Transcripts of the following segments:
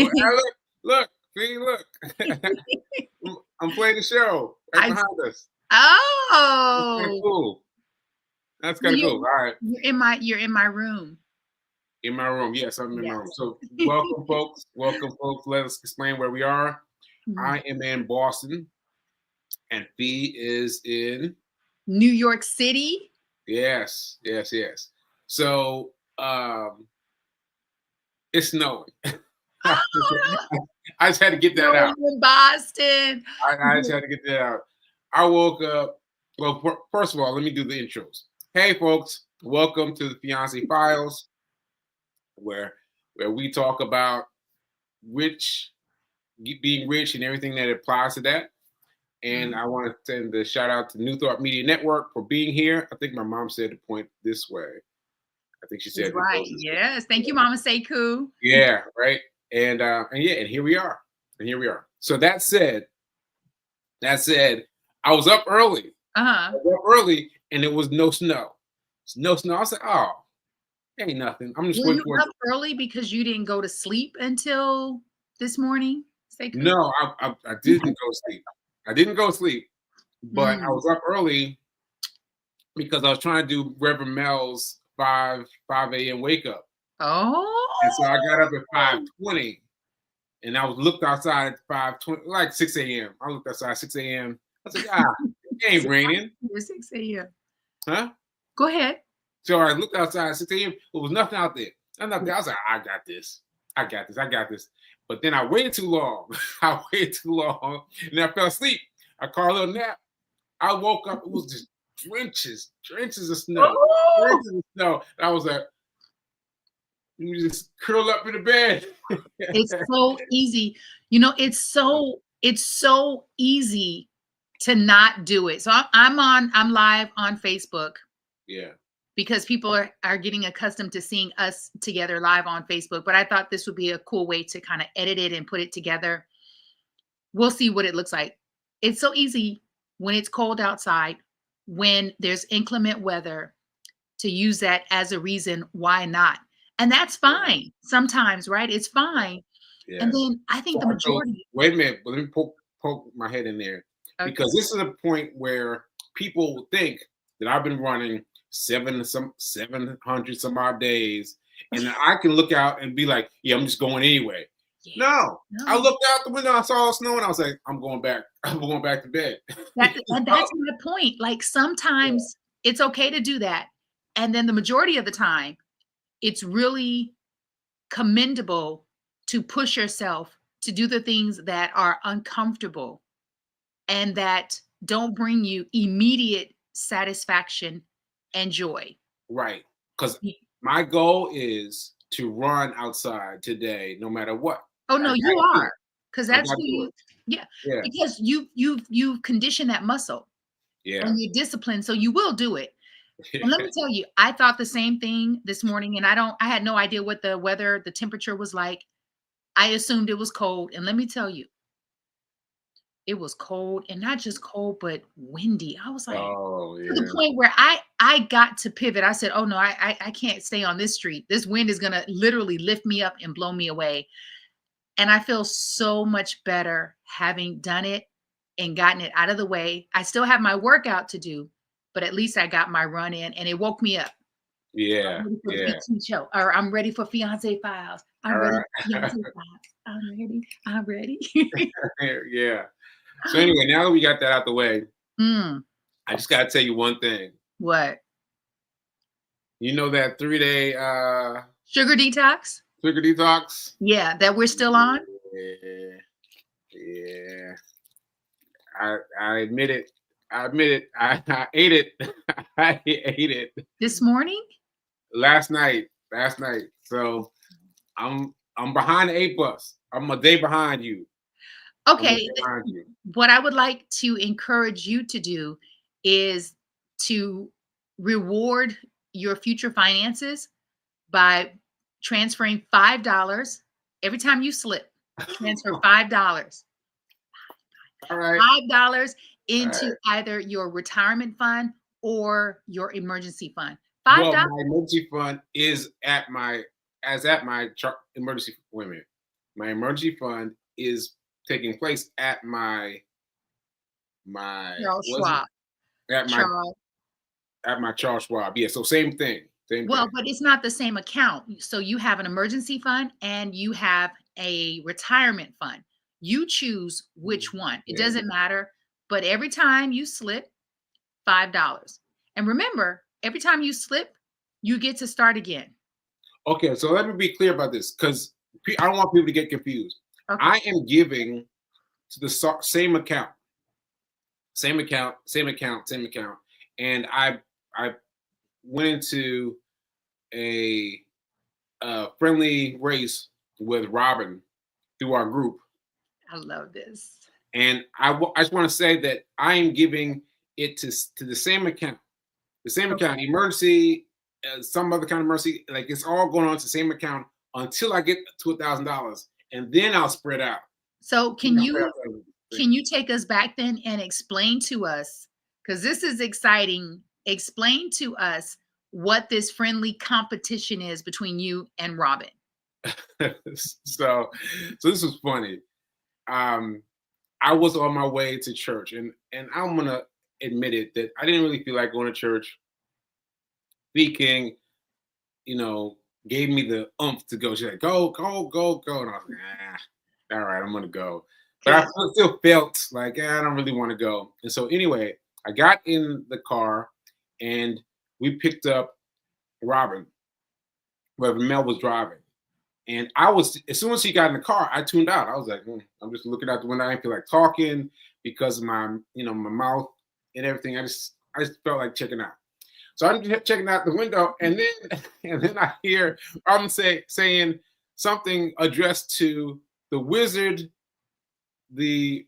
Hey, look, see, look. I'm playing the show right I behind us. That's kind of oh, cool. That's kind of you're, cool. All right. you're in my room. In my room. Yes, I'm in my room. Yes. So welcome, folks. Welcome, folks. Let us explain where we are. Mhm. I am in Boston, and Fee is in. New York City. Yes, yes, yes. So it's snowing. I Oh, just had to get that no, out. I'm in Boston. I just had to get that out. I woke up. Well, first of all, let me do the intros. Hey, folks. Welcome to the Fiance Files, where we talk about rich, being rich, and everything that applies to that. And I want to send the shout out to New Thought Media Network for being here. I think my mom said to point this way. I think she He's said to go right. this way. Yes. Thank you, Mama Sekou. Yeah, right. And yeah, and here we are. And here we are. So that said, I was up early. Uh-huh. And it was no snow. No snow. I was like, oh, ain't nothing. I'm just Were waiting you for it. up early because you didn't go to sleep until this morning, Sekou? No, I didn't go sleep. I didn't go sleep, but I Mm. was up early because I was trying to do Reverend Mel's 5 a.m. wake up. And so I got up Oh, at 5:20 and I was looked outside at 5:20, like 6 a.m. I looked outside 6 a.m. I was like, it ain't raining. 6 a.m. Huh? Go ahead. So I looked outside at 6 a.m. There was nothing out there. I was like, I got this. I got this. I got this. But then I waited too long. I waited too long. And I fell asleep. I caught a little nap. I woke up. It was just drenches of snow. Oh, Drenches of snow. And I was like, you just curl up in the bed. it's so easy. You know, it's so easy to not do it. So I'm live on Facebook Yeah. because people are getting accustomed to seeing us together live on Facebook. But I thought this would be a cool way to kind of edit it and put it together. We'll see what it looks like. It's so easy when it's cold outside, when there's inclement weather, to use that as a reason why not. And that's fine sometimes, right? It's fine. And Yes. then I think the So majority. wait a minute, but let me poke my head in there Okay. because this is a point where people think that I've been running 700 some odd days, and I can look out and be like, "Yeah, I'm just going anyway." Yeah. No, I No. looked out the window, I saw it snowing, I was like, "I'm going back. I'm going back to bed." And that's my point. Like sometimes it's okay to do that. And then the majority of the time, it's really commendable to push yourself to do the things that are uncomfortable and that don't bring you immediate satisfaction and joy. Right, because my goal is to run outside today, no matter what. Oh I no, you gotta do are. it. Because I that's gotta who do you, it. yeah, Yeah, because you've conditioned that muscle yeah. and you're disciplined, so you will do it. And let me tell you, I thought the same thing this morning, and I had no idea what the weather, the temperature was like. I assumed it was cold, and let me tell you, it was cold, and not just cold, but windy. I was like, Oh to the yeah. point where I got to pivot. I said, "Oh no, I can't stay on this street. This wind is gonna literally lift me up and blow me away." And I feel so much better having done it and gotten it out of the way. I still have my workout to do, but at least I got my run in, and it woke me up. Yeah, I'm ready for the yeah. VT show, or I'm ready for Fiance Files. All I'm ready right. for Fiance Files. I'm ready. I'm ready. Yeah. So anyway, now that we got that out the way, Mm, I just gotta tell you one thing. what? You know that 3-day Sugar detox? sugar detox? Yeah, that we're still on? Yeah, yeah. I admit it. I admit it. I ate it. I ate it This morning? last night. Last night. So I'm behind the 8 bus. I'm a day behind you. I'm a Okay. day behind you. What I would like to encourage you to do is to reward your future finances by transferring $5 every time you slip. Transfer $5. All right. $5 All into right. either your retirement fund or your emergency fund. Well, $5. my emergency fund is at my emergency. Wait a minute. my emergency fund is taking place at my Charles was Schwab. it at Charles. my Charles Schwab. Yeah, so same thing. Same Well, thing. but it's not the same account. So you have an emergency fund and you have a retirement fund. You choose which one. It Yeah. doesn't matter. But every time you slip, $5. And remember, every time you slip, you get to start again. Okay, so let me be clear about this because I don't want people to get confused. Okay. I am giving to the same account, same account, same account, same account, and I went into a friendly race with Robin through our group, I love this. and I just want to say that I am giving it to the same account, Okay. emergency, some other kind of emergency, like it's all going on to the same account until I get to $1,000, and then I'll spread out. So Then I'll spread out the can you take us back then and explain to us, because this is exciting, explain to us what this friendly competition is between you and Robin. so this was funny. Um, I was on my way to church, and I'm gonna admit it that I didn't really feel like going to church. B King, gave me the oomph to go. She's like, go, go, go, go, and I was like, all right, I'm gonna go. But I Good. still felt like I don't really want to go. And so anyway, I got in the car, and we picked up Robin, where Mel was driving. And as soon as she got in the car, I tuned out. I was like, I'm just looking out the window. I didn't feel like talking because of my mouth and everything. I just felt like checking out. So I'm just checking out the window, and then I hear saying something addressed to the wizard, the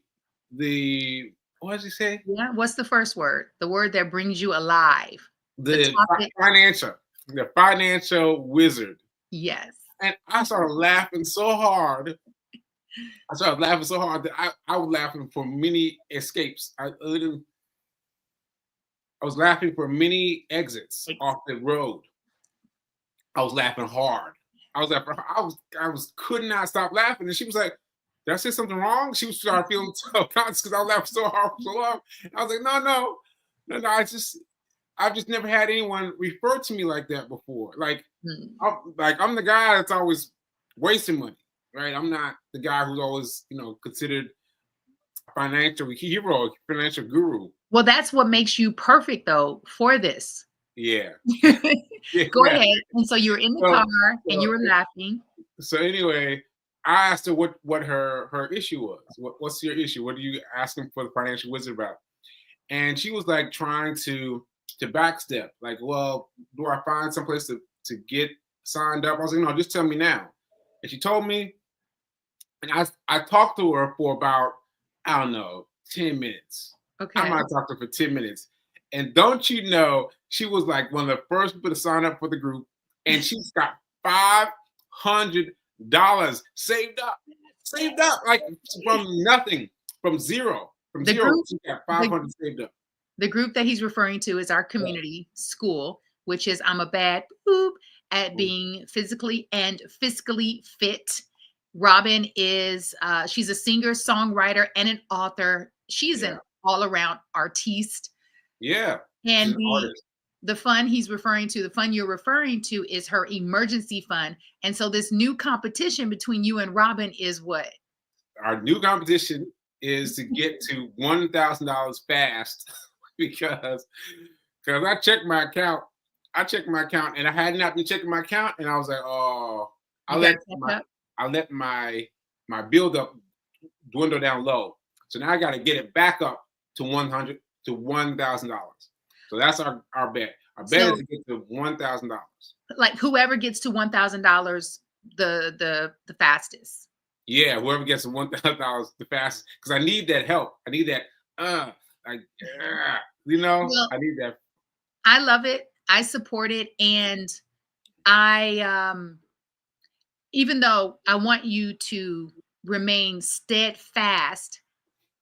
what does he say? Yeah. What's the first word? The word that brings you alive. The The topic. financial wizard. Yes. And I started laughing so hard. I started laughing so hard that I was laughing for many escapes. I was laughing for many exits off the road. I was laughing hard. Could not stop laughing. And she was like, did I say something wrong? She was started feeling self-conscious because I was laughing so hard for so long. And I was like, no. I've just never had anyone refer to me like that before. Like, I'm the guy that's always wasting money, right? I'm not the guy who's always, considered a financial hero, financial guru. Well, that's what makes you perfect, though, for this. Yeah. Go ahead. And so you were in the car and you were so laughing. So anyway, I asked her what her issue was. What's your issue? What are you asking for the financial wizard about? And she was like trying to backstep. Like, well, do I find someplace to get signed up? I was like, no, just tell me now. And she told me, and I talked to her for about, I don't know, 10 minutes. Okay. I might have talked to her for 10 minutes. And don't you know, she was like one of the first people to sign up for the group, and she's got $500 saved up, like from nothing, from zero. She got 500 saved up. The group that he's referring to is our community school, which is I'm a bad boop at being physically and fiscally fit. Robin is she's a singer, songwriter, and an author. She's an all-around artiste. Yeah. And the fund you're referring to is her emergency fund. And so this new competition between you and Robin is what? Our new competition is to get to $1,000 fast because I checked my account. And I had not been checking my account, and I was like, oh, I let my build up dwindle down low. So now I got to get it back up to $1,000. So that's our bet. Our bet is to get to $1,000. Like whoever gets to $1,000 the fastest. Yeah, whoever gets to $1,000 the fastest, because I need that help. I need that. I need that. I love it. I support it, and I even though I want you to remain steadfast,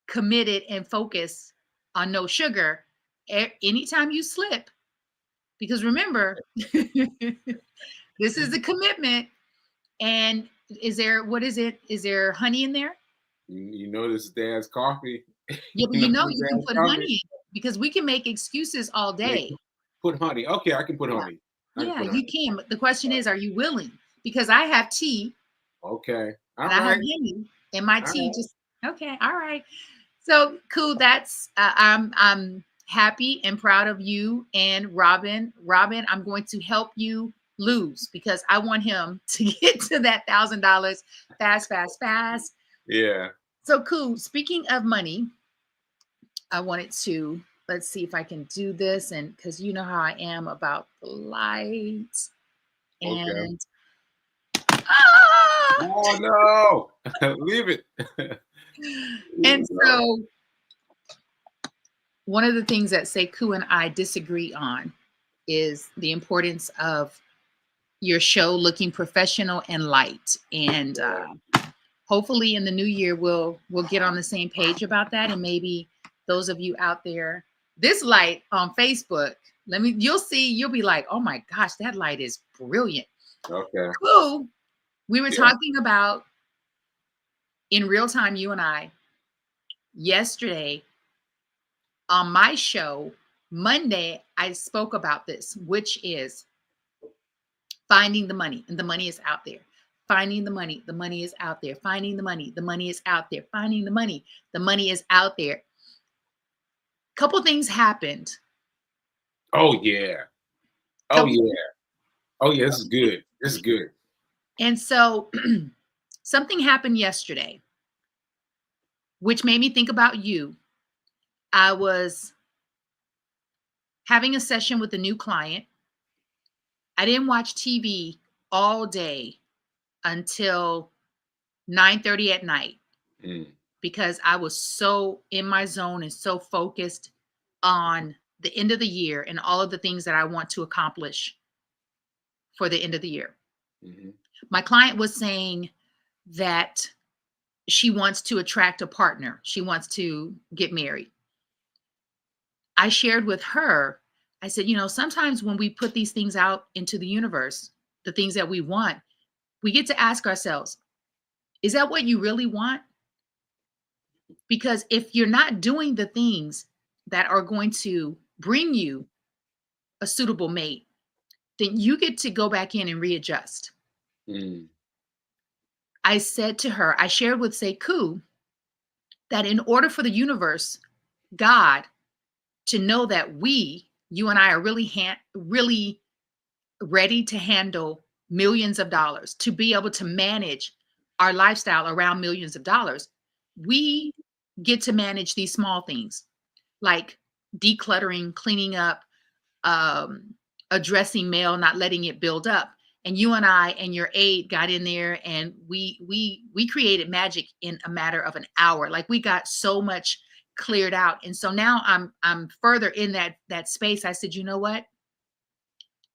committed, and focused on no sugar anytime you slip, because remember, this is a commitment, and Is there, what is it? Is there honey in there? You know this is Dad's coffee. Yeah, but You know you know this is you can Dad's put honey coffee. in it because we can make excuses all Like, day. put honey. Okay, I can put Yeah. honey. I can Yeah, put you honey. can. But the question is, are you willing? Because I have tea Okay. and All I have right. honey, and my All tea right. just okay. All right. So cool. That's I'm happy and proud of you and Robin. Robin, I'm going to help you lose because I want him to get to that $1,000 fast, fast, fast. Yeah. So cool. Speaking of money, I wanted to let's see if I can do this, and because you know how I am about the lights Okay. and ah! Oh no. Leave it. Leave And it alone. so one of the things that Sekou and I disagree on is the importance of your show looking professional and light. And hopefully in the new year we'll get on the same page about that. And maybe those of you out there, this light on Facebook, you'll see, you'll be like, oh my gosh, that light is brilliant. Okay. Cool. We were Yeah. talking about in real time, you and I, yesterday on my show, Monday, I spoke about this, which is finding the money, and the money is out there. Finding the money is out there. Finding the money is out there. Finding the money is out there. Couple things happened. Oh yeah. Oh Couple, yeah. Oh yeah. This is good. This is good. and so something happened yesterday, which made me think about you. I was having a session with a new client. I didn't watch TV all day until 9:30 at night Mm. because I was so in my zone and so focused on the end of the year and all of the things that I want to accomplish for the end of the year. Mm-hmm. My client was saying that she wants to attract a partner. She wants to get married. I shared with her, I said, you know, sometimes when we put these things out into the universe, the things that we want, we get to ask ourselves, is that what you really want? Because if you're not doing the things that are going to bring you a suitable mate, then you get to go back in and readjust. Mm. I said to her, I shared with Sekou that in order for the universe, God, to know that you and I are really ready to handle millions of dollars, to be able to manage our lifestyle around millions of dollars, we get to manage these small things like decluttering, cleaning up, um, addressing mail, not letting it build up. And you and I and your aide got in there, and we created magic in a matter of an hour. Like we got so much cleared out, and so now I'm further in that space. I said, you know what?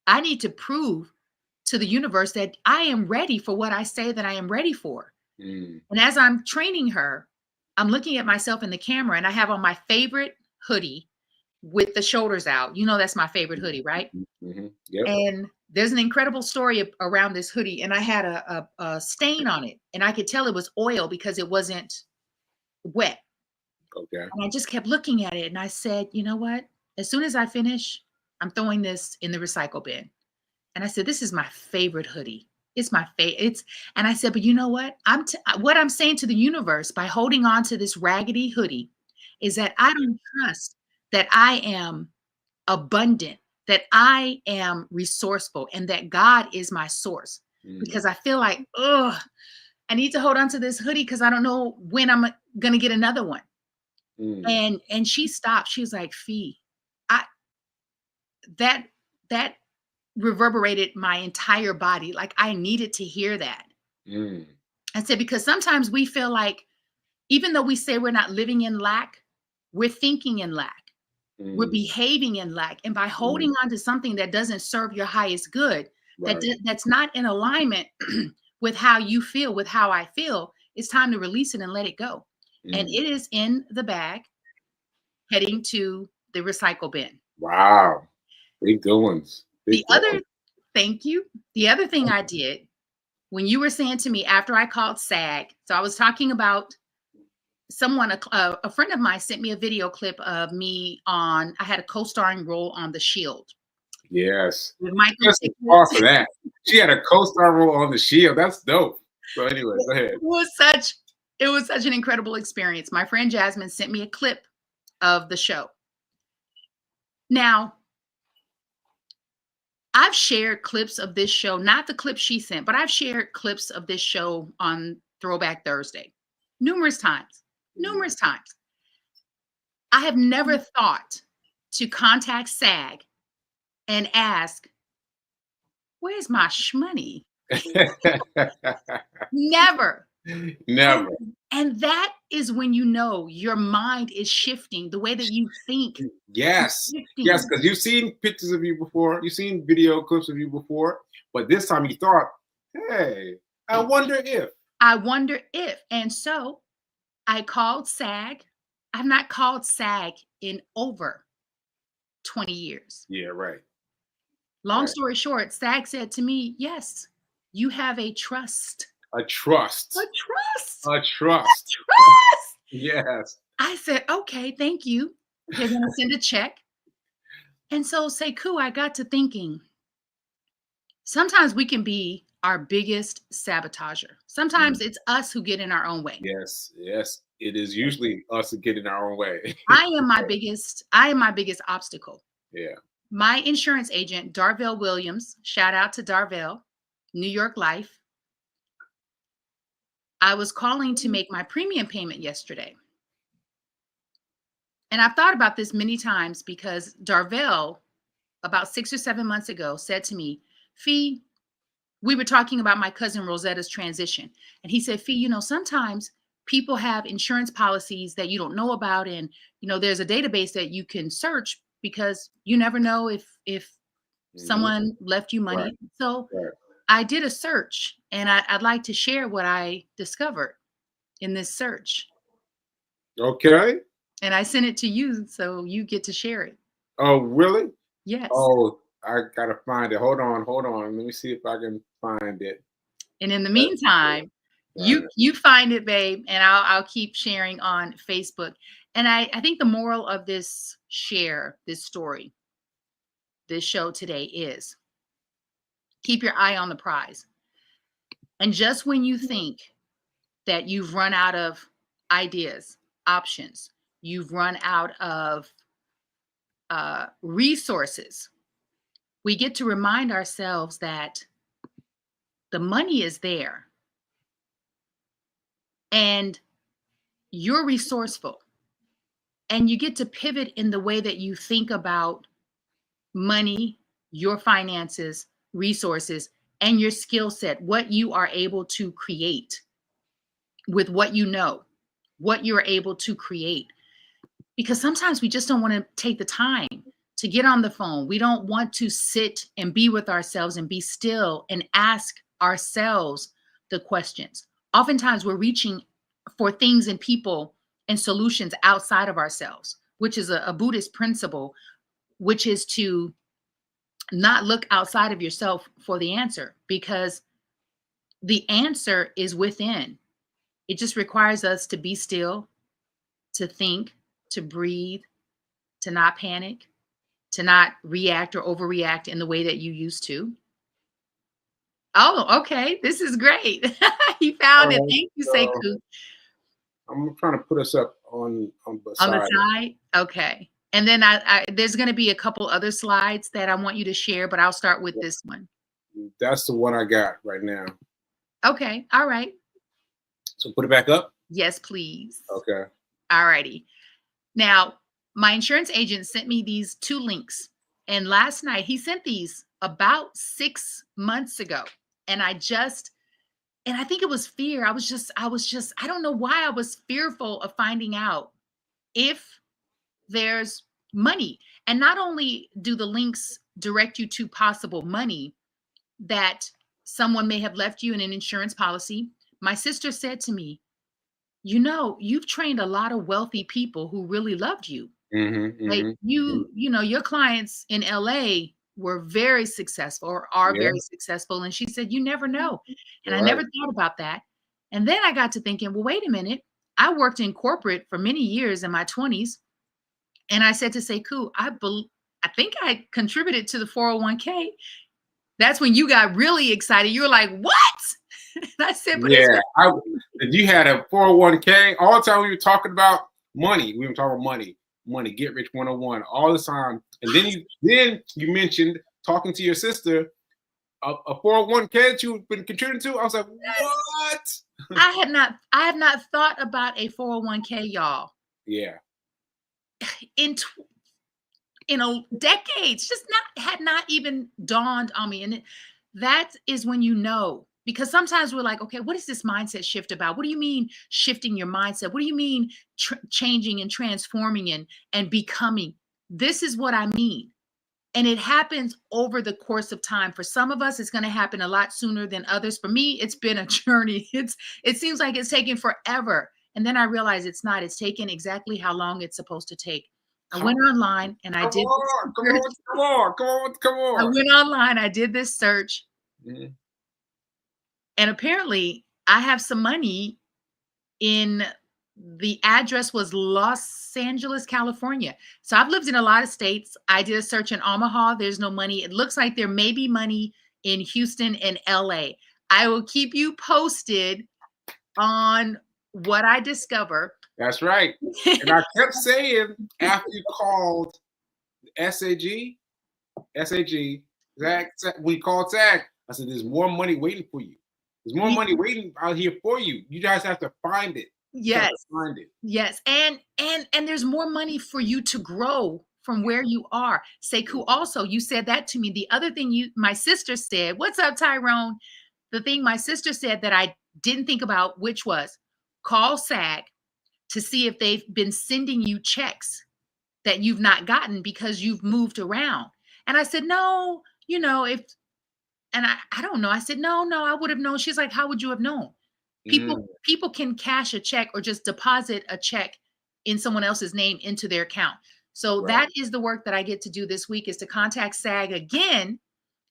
I need to prove to the universe that I am ready for what I say that I am ready for. Mm. And as I'm training her, I'm looking at myself in the camera, and I have on my favorite hoodie with the shoulders out. You know, that's my favorite hoodie, right? Mm-hmm. Yep. And there's an incredible story around this hoodie. And I had a stain on it, and I could tell it was oil because it wasn't wet. Okay. And I just kept looking at it, and I said, you know what? As soon as I finish, I'm throwing this in the recycle bin. And I said, this is my favorite hoodie. It's my favorite. And I said, but you know what? What I'm saying to the universe by holding on to this raggedy hoodie is that I don't trust that I am abundant, that I am resourceful, and that God is my source. Mm. Because I feel like, I need to hold on to this hoodie because I don't know when I'm gonna get another one. Mm. And she stopped. She was like, Fee, I that that reverberated my entire body. Like I needed to hear that. Mm. I said, because sometimes we feel like, even though we say we're not living in lack, we're thinking in lack. We're Mm. behaving in lack. And by Mm. holding on to something that doesn't serve your highest good, Right. that's not in alignment with how you feel, with how I feel, it's time to release it and let it go. And Mm. it is in the bag heading to the recycle bin. Wow. Big doings. The Big other, doings. thank you. The other thing I did when you were saying to me after I called SAG, so I was talking about someone, a friend of mine sent me a video clip of me on, I had a co-starring role on The Shield Yes. with Michael Just Chiklis. pause for that. She had a co-star role on The Shield. That's dope. So anyway, go ahead. It was such an incredible experience. My friend Jasmine sent me a clip of the show. Now, I've shared clips of this show, not the clip she sent, but I've shared clips of this show on Throwback Thursday numerous times. Numerous times. I have never thought to contact SAG and ask, where's my shmoney? Never. Never. And that is when you know your mind is shifting, the way that you think. Yes. Shifting. Yes, because you've seen pictures of you before. You've seen video clips of you before. But this time you thought, hey, I wonder if. And so I called SAG. I've not called SAG in over 20 years. Yeah, right. Long story short, SAG said to me, yes, you have a trust. A trust. A trust. A trust. A trust. Yes. I said, okay, thank you. They're going to send a check. And so, Sekou, I got to thinking, sometimes we can be our biggest sabotager. Sometimes it's us who get in our own way. Yes, yes. It is usually us who get in our own way. I am my biggest obstacle. Yeah. My insurance agent, Darvell Williams, shout out to Darvell, New York Life. I was calling to make my premium payment yesterday. And I've thought about this many times because Darvell, about 6 or 7 months ago, said to me, Fee, we were talking about my cousin Rosetta's transition. And he said, Fee, you know, sometimes people have insurance policies that you don't know about. And, you know, there's a database that you can search because you never know if someone left you money. Right. So I did a search, and I'd like to share what I discovered in this search. Okay. And I sent it to you, so you get to share it. Oh, really? Yes. Oh, I gotta find it. Hold on. Let me see if I can find it. And in the meantime, you find it, babe, and I'll keep sharing on Facebook. And I think the moral of this story, this show today is keep your eye on the prize. And just when you think that you've run out of ideas, options, you've run out of resources, we get to remind ourselves that the money is there and you're resourceful, and you get to pivot in the way that you think about money, your finances, resources, and your skill set, what you are able to create with what you know, what you're able to create. Because sometimes we just don't want to take the time to get on the phone. We don't want to sit and be with ourselves and be still and ask ourselves the questions. Oftentimes we're reaching for things and people and solutions outside of ourselves, which is a Buddhist principle, which is to not look outside of yourself for the answer, because the answer is within. It just requires us to be still, to think, to breathe, to not panic, to not react or overreact in the way that you used to. Oh, okay. This is great. He found it. Thank you, Sekou. I'm trying to put us up on the side. On the side? Okay. And then I there's going to be a couple other slides that I want you to share, but I'll start with this one. That's the one I got right now. Okay. All right. So put it back up? Yes, please. Okay. All righty. Now, my insurance agent sent me these 2 links. And last night he sent these about 6 months ago. And I think it was fear. I was just, I don't know why I was fearful of finding out if there's money. And not only do the links direct you to possible money that someone may have left you in an insurance policy, my sister said to me, you know, you've trained a lot of wealthy people who really loved you. Like you know, your clients in LA were very successful or are Yeah. very successful. And she said, you never know. And I Right. never thought about that. And then I got to thinking, well, wait a minute. I worked in corporate for many years in my 20s. And I said to Sekou, I think I contributed to the 401k. That's when you got really excited. You were like, what? And I said, but it's Yeah. You had a 401k. All the time we were talking about money. We were talking about money, get rich 101 all the time. And then you mentioned talking to your sister, a 401k that you've been contributing to. I was like, what? I have not thought about a 401k, y'all, Yeah. in decades. Just had not even dawned on me. And that is when you know, because sometimes we're like, okay, what is this mindset shift about? What do you mean shifting your mindset? What do you mean changing and transforming and becoming? This is what I mean. And it happens over the course of time. For some of us, it's going to happen a lot sooner than others. For me, it's been a journey. It seems like it's taken forever. And then I realized it's not. It's taken exactly how long it's supposed to take. I went online and I did this search. Come I on. went online, I did this search, Mhm. and apparently I have some money in the address was Los Angeles, California. So I've lived in a lot of states. I did a search in Omaha. There's no money. It looks like there may be money in Houston and LA. I will keep you posted on what I discover. That's right. And I kept saying after you called SAG, Zach, we called Zach. I said, "There's more money waiting for you. There's more money waiting out here for you. You guys have to find it. You have Yes. to find it." Yes. And there's more money for you to grow from where you are. Sekou, also, you said that to me. The other thing my sister said, what's up, Tyrone? The thing my sister said that I didn't think about, which was call SAG to see if they've been sending you checks that you've not gotten because you've moved around. And I said, no, and I don't know. I said, no, I would have known. She's like, how would you have known? Mm, People can cash a check or just deposit a check in someone else's name into their account. So right. that is the work that I get to do this week, is to contact SAG again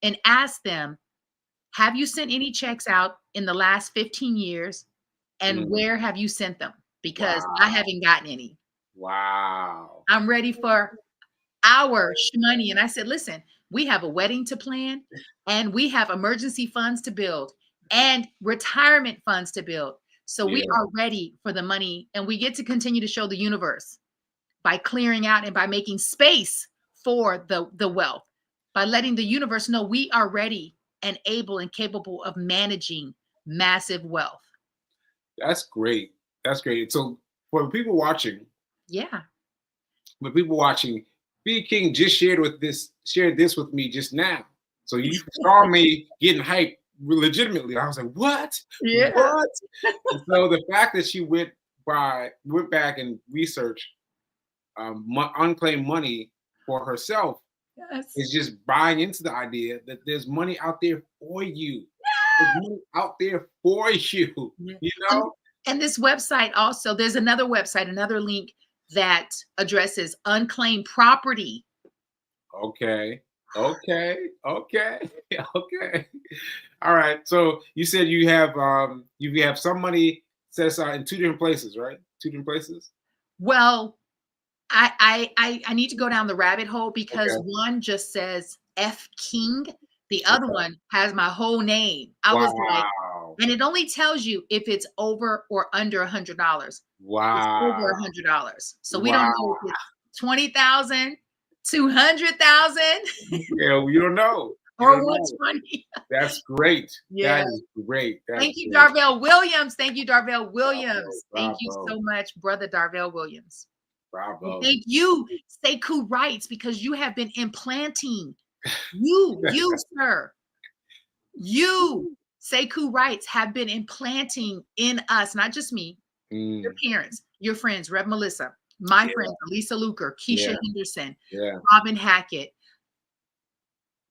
and ask them, have you sent any checks out in the last 15 years? And Mm, where have you sent them? Because I wow. haven't gotten any. Wow. I'm ready for our money. And I said, listen, we have a wedding to plan, and we have emergency funds to build, and retirement funds to build. So we Yeah. are ready for the money, and we get to continue to show the universe by clearing out and by making space for the wealth, by letting the universe know we are ready and able and capable of managing massive wealth. That's great. That's great. So for the people watching, Yeah. B King just shared this with me just now. So you saw me getting hyped legitimately. I was like, what? Yeah. What? And so the fact that she went back and researched unclaimed money for herself Yes. is just buying into the idea that there's money out there for you. There's money out there for you. Yeah. You know? And this website also, there's another website, another link that addresses unclaimed property. Okay. Okay. Okay. Okay. All right. So you said you have some money set aside in two different places, right? Two different places? Well, I need to go down the rabbit hole because Okay. one just says F King. The other Okay. one has my whole name. I was like, Wow. and it only tells you if it's over or under $100. It's over Wow. $100. So we don't know Wow. if it's 20,000, 200,000, Yeah, you don't know. You or don't know. 120. That's great. Yeah. That is great. That Thank is you, great. Darvell Williams. Thank you, Darvell Bravo. Williams. Thank you Bravo. so much, brother Darvell Williams. And Bravo. thank you, Sekou Wrights, because you have been implanting, you, sir, you, Sekou Wrights, have been implanting in us, not just me, your Mm, parents, your friends, Rev Melissa, my yeah. friends, Elisa Luker, Keisha Yeah. Henderson, Yeah. Robin Hackett,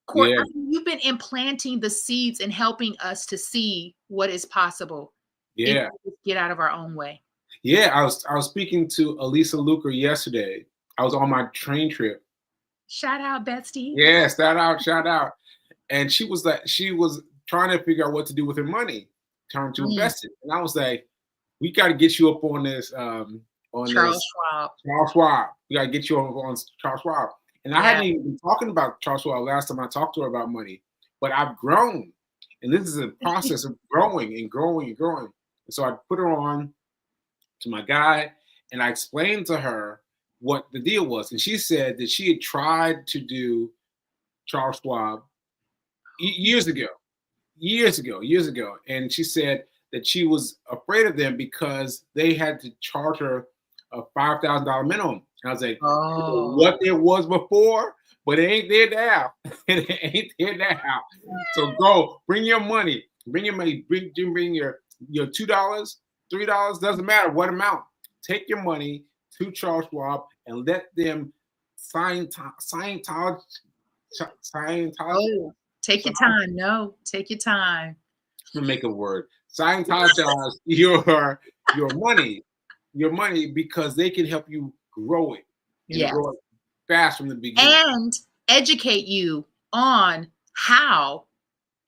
Court. Yeah. I mean, you've been implanting the seeds and helping us to see what is possible if Yeah. we just get out of our own way. Yeah. I was speaking to Elisa Luker yesterday. I was on my train trip Shout out, Bestie. Yeah, shout out. And she was trying to figure out what to do with her money, trying to Mm, invest it. And I was like, we got to get you up on Charles this Schwab. Charles Schwab. We got to get you on Charles Schwab. And I Yeah. hadn't even been talking about Charles Schwab last time I talked to her about money, but I've grown, and this is a process of growing and growing and growing. And so I put her on to my guy, and I explained to her what the deal was, and she said that she had tried to do Charles Schwab years ago, years ago. And she said that she was afraid of them because they had to charge her a $5,000 minimum. And I was like, Oh. what there was before, but it ain't there now. It ain't there now. So go, bring your money, bring your $2, $3, doesn't matter what amount. Take your money to Charles Schwab and let them Scientology. Oh, take your time. No, take your time. To make a word. Scientologize your money because they can help you grow it and Yeah. grow it fast from the beginning. And educate you on how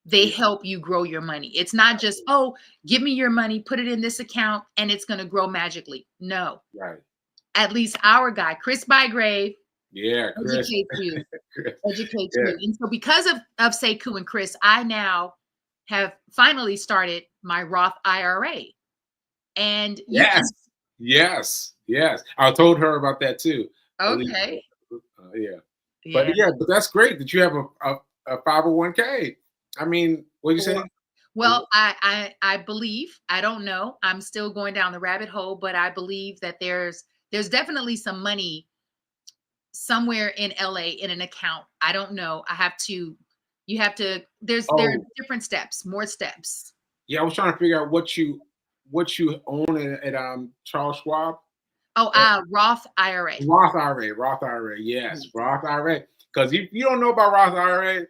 they Yeah. help you grow your money. It's not just, oh, give me your money, put it in this account, and it's going to grow magically. No. Right. At least our guy, Chris Bygrave, Yeah, Chris. educates you. Chris. Educates Yeah. you. And so because of Sekou and Chris, I now have finally started my Roth IRA. And you Yes. I told her about that too. okay. Yeah. But that's great that you have a 501k. I mean, what are you saying? Well, I believe, I don't know, I'm still going down the rabbit hole, but I believe that there's definitely some money somewhere in LA in an account. I don't know. You have to, there are different steps, more steps. Yeah, I was trying to figure out what you own at Charles Schwab. Roth IRA. Roth IRA, yes, Roth IRA. Because you don't know about Roth IRA,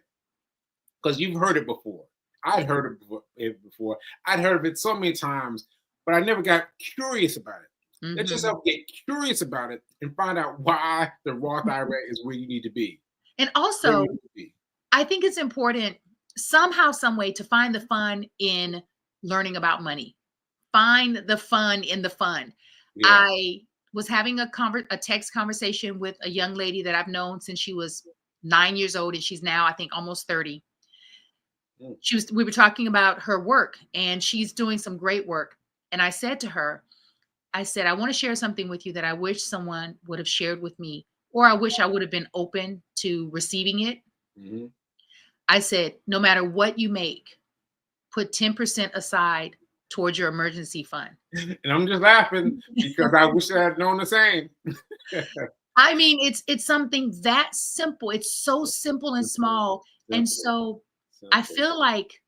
because you've heard it before. I'd heard it before. I'd heard of it so many times, but I never got curious about it. Let yourself get curious about it and find out why the Roth IRA is where you need to be. And also, I think it's important somehow, some way to find the fun in learning about money. Find the fun in the fun. Yeah. I was having a text conversation with a young lady that I've known since she was 9 years old, and she's now, I think, almost 30. We were talking about her work, and she's doing some great work. And I said to her, I want to share something with you that I wish someone would have shared with me, or I wish I would have been open to receiving it. Mm-hmm. I said, no matter what you make, put 10% aside towards your emergency fund. And I'm just laughing because I wish I had known the same. I mean, it's something that simple. It's so simple and small. And so I feel like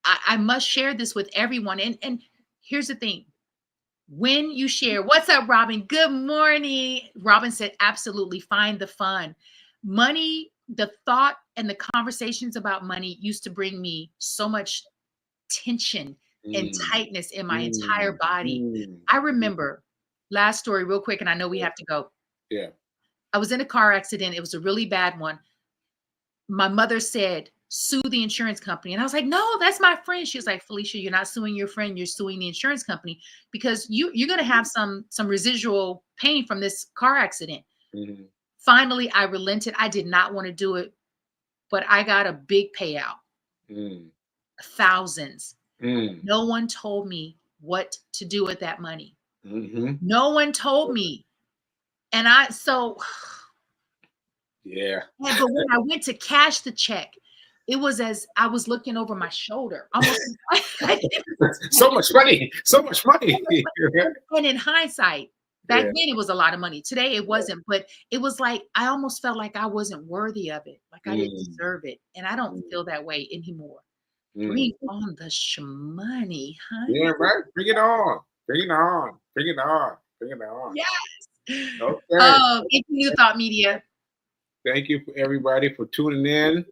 I must share this with everyone. And here's the thing. When you share, what's up, Robin? Good morning. Robin said, absolutely, find the fun. Money, the thought and the conversations about money used to bring me so much tension and tightness in my entire body. I remember, last story real quick, and I know we have to go. Yeah. I was in a car accident. It was a really bad one. My mother said, sue the insurance company. And I was like, no, that's my friend. She was like, Felicia, you're not suing your friend. You're suing the insurance company because you're going to have some residual pain from this car accident. Mm-hmm. Finally, I relented. I did not want to do it, but I got a big payout. Thousands. No one told me what to do with that money. Mm-hmm. No one told me. And yeah. But when I went to cash the check, it was as I was looking over my shoulder. Almost so much money. And in hindsight, back then it was a lot of money. Today it wasn't, but it was like I almost felt like I wasn't worthy of it, like I didn't deserve it. And I don't feel that way anymore. Bring on the shmoney, honey. Yeah, right. Bring it on. Yes. Okay. It's New Thought Media. Thank you for everybody for tuning in.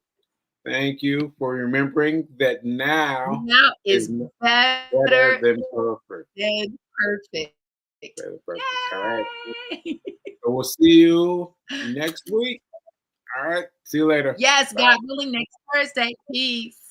Thank you for remembering that now is better than perfect. Perfect. All right. So we'll see you next week. All right. See you later. Yes, God willing, next Thursday. Peace.